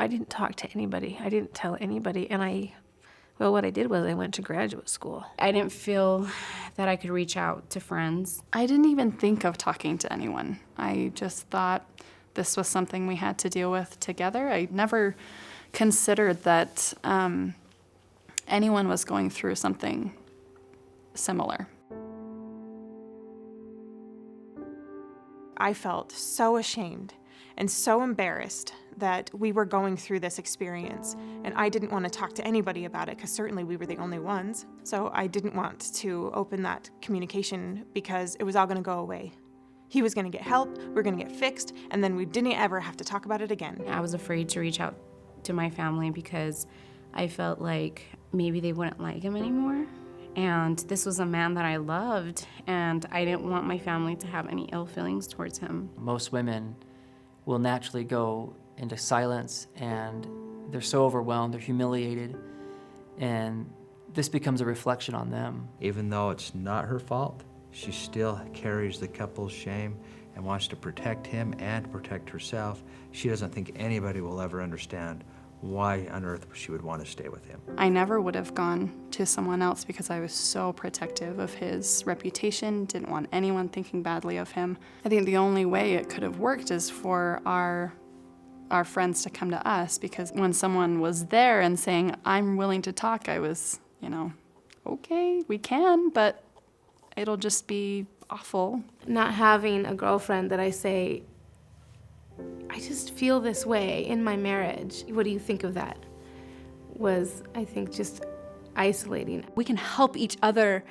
I didn't talk to anybody. I didn't tell anybody. And what I did was I went to graduate school. I didn't feel that I could reach out to friends. I didn't even think of talking to anyone. I just thought this was something we had to deal with together. I never considered that anyone was going through something similar. I felt so ashamed and so embarrassed that we were going through this experience, and I didn't want to talk to anybody about it because certainly we were the only ones. So I didn't want to open that communication because it was all going to go away. He was going to get help, we were going to get fixed, and then we didn't ever have to talk about it again. I was afraid to reach out to my family because I felt like maybe they wouldn't like him anymore. And this was a man that I loved, and I didn't want my family to have any ill feelings towards him. Most women will naturally go into silence, and they're so overwhelmed, they're humiliated, and this becomes a reflection on them. Even though it's not her fault, she still carries the couple's shame and wants to protect him and protect herself. She doesn't think anybody will ever understand why on earth she would want to stay with him. I never would have gone to someone else because I was so protective of his reputation, didn't want anyone thinking badly of him. I think the only way it could have worked is for our friends to come to us, because when someone was there and saying, I'm willing to talk, I was, okay, we can, but it'll just be awful. Not having a girlfriend that I say, I just feel this way in my marriage. What do you think of that? Was, I think, just isolating. We can help each other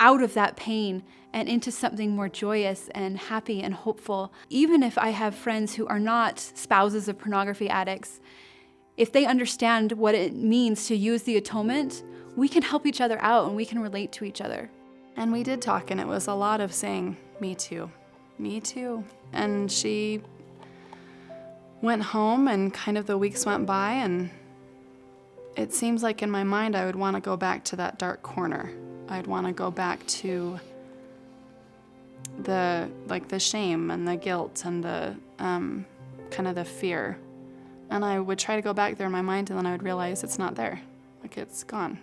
out of that pain and into something more joyous and happy and hopeful. Even if I have friends who are not spouses of pornography addicts, if they understand what it means to use the atonement, we can help each other out and we can relate to each other. And we did talk, and it was a lot of saying, me too, me too. And she went home, and kind of the weeks went by, and it seems like in my mind I would want to go back to that dark corner. I'd want to go back to the shame and the guilt and the kind of the fear. And I would try to go back there in my mind, and then I would realize it's not there. Like, it's gone.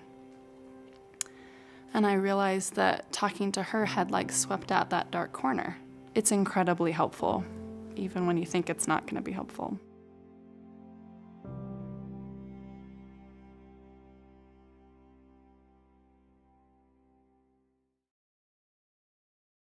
And I realized that talking to her had swept out that dark corner. It's incredibly helpful, even when you think it's not going to be helpful.